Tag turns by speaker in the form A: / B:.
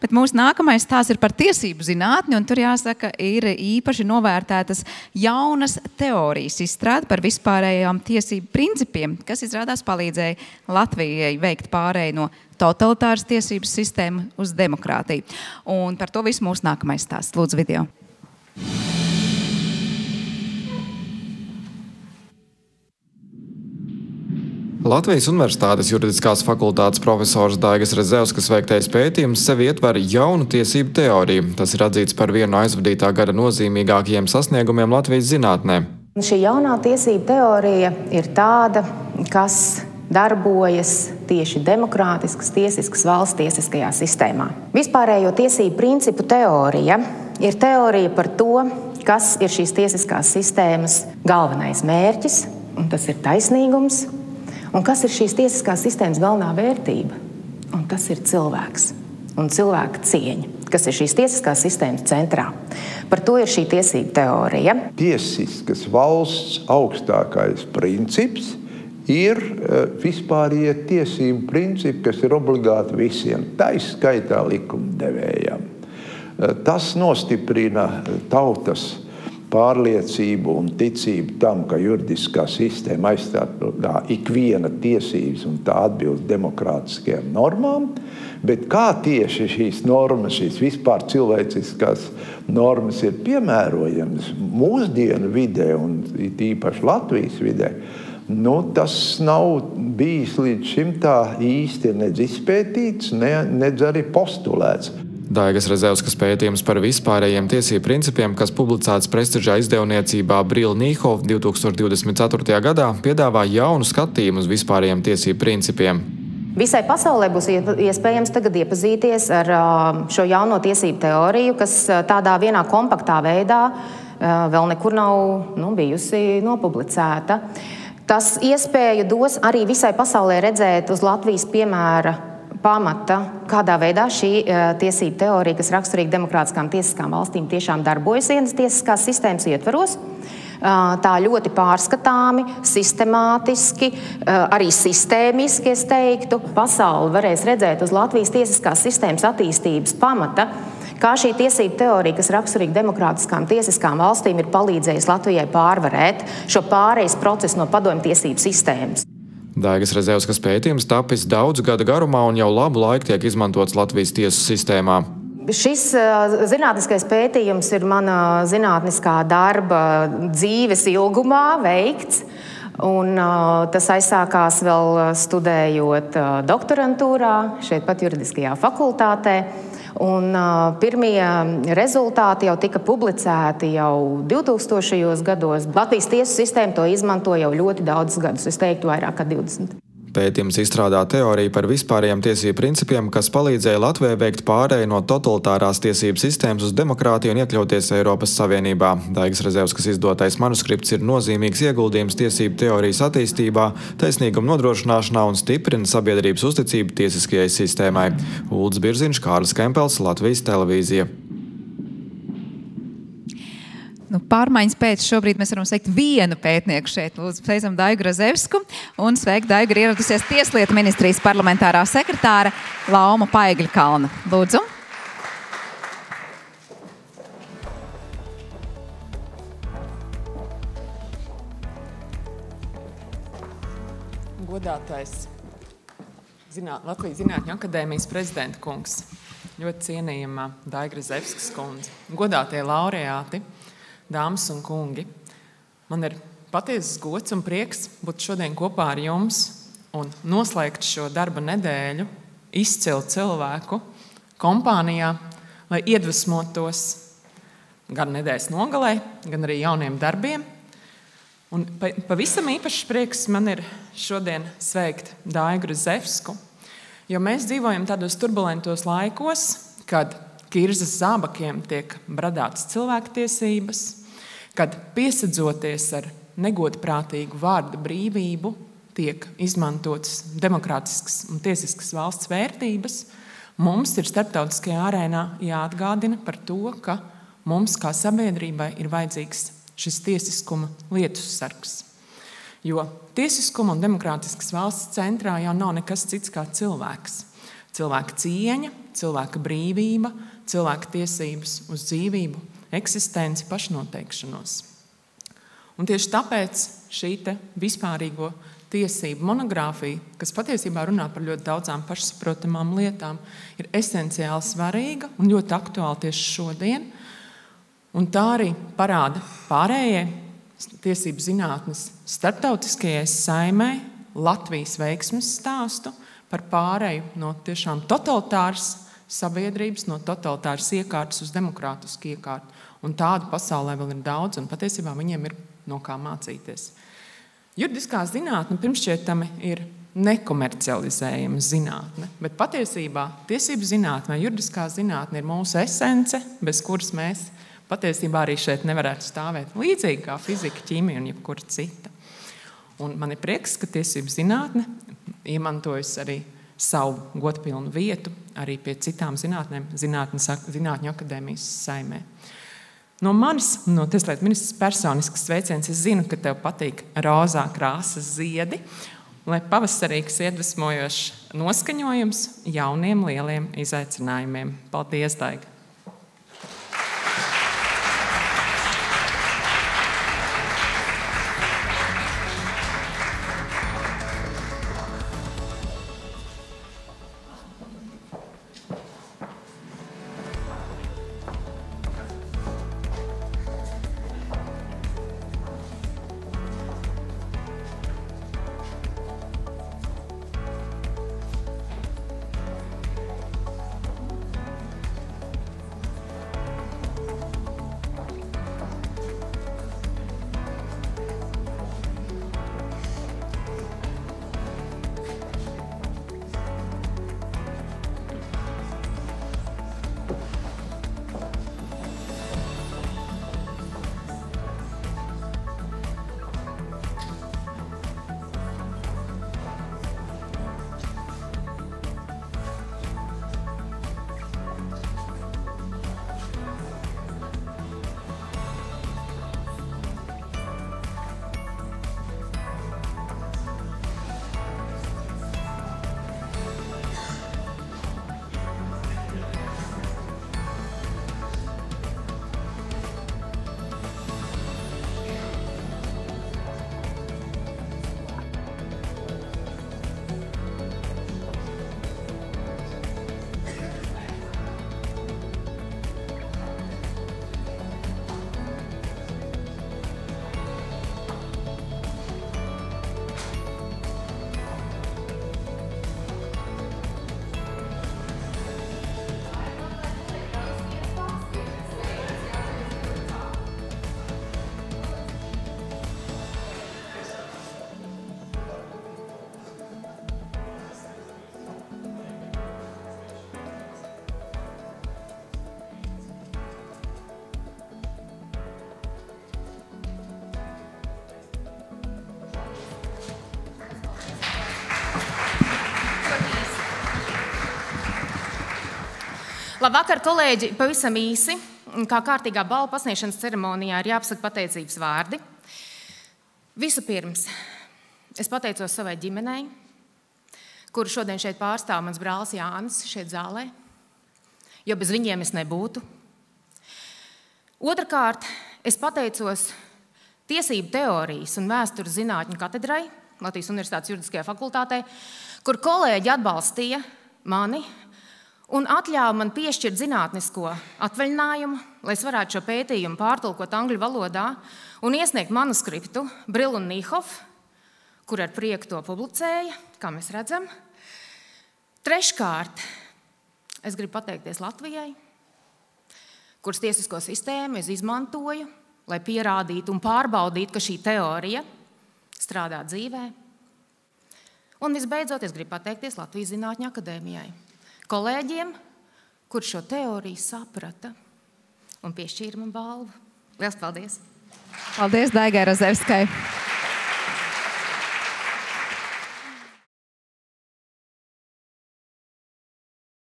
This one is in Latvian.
A: Bet mūsu nākamais stāsts ir par tiesību zinātni, un tur jāsaka, ir īpaši novērtētas jaunas teorijas izstrāde par vispārējām tiesību principiem, kas izrādās palīdzēja Latvijai veikt pārēju no totalitāras tiesības sistēmu uz demokrātiju. Un par to visu mūsu nākamais stāsts. Lūdzu, video.
B: Latvijas Universitātes juridiskās fakultātes profesors Daigas Rezevskas veiktais pētījums sevi ietver jaunu tiesību teoriju. Tas ir atzīts par vienu no aizvadītā gada nozīmīgākajiem sasniegumiem Latvijas zinātnē.
C: Šī jaunā tiesību teorija ir tāda, kas darbojas tieši demokrātiskas, tiesiskas valsts tiesiskajā sistēmā. Vispārējo tiesību principu teorija ir teorija par to, kas ir šīs tiesiskās sistēmas galvenais mērķis, un tas ir taisnīgums. Un kas ir šīs tiesiskās sistēmas galvenā vērtība? Un tas ir cilvēks un cilvēka cieņa, kas ir šīs tiesiskās sistēmas centrā. Par to ir šī tiesība teorija.
D: Tiesiskas valsts augstākais princips ir vispārējie tiesību principi, kas ir obligāti visiem, tā izskaitā likumdevējam. Tas nostiprina tautas pārliecību un ticību tam, ka juridiskā sistēma aizstāv ikviena tiesības un tā atbilst demokrātiskajām normām, bet kā tieši šīs normas, šīs vispār cilvēciskās normas ir piemērojamas mūsdienu vidē un īpaši Latvijas vidē, tas nav bijis līdz šim tā īsti nedz izpētīts, nedz arī postulēts.
B: Daigas Rezevskas pētījums par vispārējiem tiesību principiem, kas publicēts prestižā izdevniecībā Brill Nīhof 2024. gadā, piedāvā jaunu skatījumu uz vispārējiem tiesību principiem.
C: Visai pasaulē būs iespējams tagad iepazīties ar šo jauno tiesību teoriju, kas tādā vienā kompaktā veidā vēl nekur nav bijusi nopublicēta. Tas iespēju dos arī visai pasaulē redzēt uz Latvijas piemēra pamata, kādā veidā šī tiesība teorija, kas raksturīga demokrātiskām tiesiskām valstīm, tiešām darbojas vienas tiesiskās sistēmas ietvaros. Tā ļoti pārskatāmi, sistemātiski, arī sistēmiski, es teiktu. Pasauli varēs redzēt uz Latvijas tiesiskās sistēmas attīstības pamata, kā šī tiesība teorija, kas raksturīga demokrātiskām tiesiskām valstīm, ir palīdzējusi Latvijai pārvarēt šo pārejas procesu no padomju tiesību sistēmas.
B: Daigas Rezevskas pētījums tapis daudzu gadu garumā un jau labu laiku tiek izmantots Latvijas tiesu sistēmā.
C: Šis zinātniskais pētījums ir mana zinātniskā darba dzīves ilgumā veikts. Un tas aizsākās vēl studējot doktorantūrā, šeit pat juridiskajā fakultātē. Un pirmie rezultāti jau tika publicēti jau 2000. gados. Latvijas tiesu sistēma to izmanto jau ļoti daudzus gadus, es teiktu vairāk kā 20.
B: Pētījums izstrādā teoriju par vispārējiem tiesību principiem, kas palīdzēja Latvijai veikt pārēju no totalitārās tiesību sistēmas uz demokrātiju un iekļauties Eiropas Savienībā. Daigas Rezevskas izdotais manuskripts ir nozīmīgs ieguldījums tiesību teorijas attīstībā, taisnīguma nodrošināšanā un stiprina sabiedrības uzticību tiesiskajai sistēmai. Uldis Birziņš, Kārlis Kempels, Latvijas televīzija.
A: Pārmaiņas pēc šobrīd mēs varam sveikt vienu pētnieku šeit. Lūdzu, sveicam Daigu Rezevsku un sveik Daigu ir ieradusies Tieslietu ministrijas parlamentārā sekretāra Lauma Paigļkalna. Lūdzu.
E: Godātais Latvijas Zinātņu akadēmijas prezidenta kungs, ļoti cienījama Daiga Rezevskas kundze, godātie laureāti, dāmas un kungi, man ir patiesas gods un prieks būt šodien kopā ar jums un noslēgt šo darba nedēļu izcilu cilvēku kompānijā, lai iedvesmotos gan nedēļas nogalē, gan arī jauniem darbiem. Un pavisam īpašs prieks man ir šodien sveikt Daigu Rezevsku, jo mēs dzīvojam tādos turbulentos laikos, kad kirzas zābakiem tiek bradātas cilvēktiesības, kad piesadzoties ar negodprātīgu vārda brīvību tiek izmantotas demokrātiskas un tiesiskas valsts vērtības, mums ir starptautiskajā arēnā jāatgādina par to, ka mums kā sabiedrībai ir vajadzīgs šis tiesiskuma lietussargs. Jo tiesiskuma un demokrātiskas valsts centrā jau nav nekas cits kā cilvēks. Cilvēka cieņa, cilvēka brīvība, cilvēka tiesības uz dzīvību, eksistenci, pašnoteikšanos. Un tieši tāpēc šī vispārīgo tiesību monogrāfija, kas patiesībā runā par ļoti daudzām pašsaprotamām lietām, ir esenciāli svarīga un ļoti aktuāla tieši šodien. Un tā arī parāda pārējai tiesību zinātnes starptautiskajai saimei Latvijas veiksmes stāstu par pāreju no tiešām totalitāras sabiedrības, no totalitāras iekārtas uz demokrātisku iekārtu. Un tādu pasaulē vēl ir daudz, un patiesībā viņiem ir no kā mācīties. Juridiskā zinātne pirmšķietami ir nekomercializējama zinātne, bet patiesībā tiesību zinātne vai juridiskā zinātne ir mūsu esence, bez kuras mēs patiesībā arī šeit nevarētu stāvēt. Līdzīgi kā fizika, ķīmija un jebkura cita. Un man ir prieks, ka tiesību zinātne iemantojas arī savu godpilnu vietu arī pie citām zinātnēm, Zinātņu akadēmijas saimē. No manis, no Tieslietu ministras personiskas sveiciens, es zinu, ka tev patīk rozā krāsas ziedi, lai pavasarīgs iedvesmojošs noskaņojums jauniem lieliem izaicinājumiem. Paldies, Daiga!
C: Labvakar, kolēģi! Pavisam īsi, kā kārtīgā balvu pasniegšanas ceremonijā ir jāpasaka pateicības vārdi. Vispirms es pateicos savai ģimenei, kuru šodien šeit pārstāv mans brālis Jānis šeit zālē, jo bez viņiem es nebūtu. Otrakārt, es pateicos Tiesību teorijas un vēstures zinātņu katedrai Latvijas Universitātes juridiskajā fakultātē, kur kolēģi atbalstīja mani un atļāva man piešķirt zinātnisko atvaļinājumu, lai es varētu šo pētījumu pārtulkot angļu valodā un iesniegt manuskriptu Brill un Nīhof, kur ar prieku to publicēja, kā mēs redzam. Treškārt, es gribu pateikties Latvijai, kuras tiesisko sistēmu es izmantoju, lai pierādītu un pārbaudītu, ka šī teorija strādā dzīvē. Un visbeidzot, es gribu pateikties Latvijas Zinātņu akadēmijai, kolēģiem, kur šo teoriju saprata un piešķīra man balvu. Liels paldies!
A: Paldies Daigai Razevskai!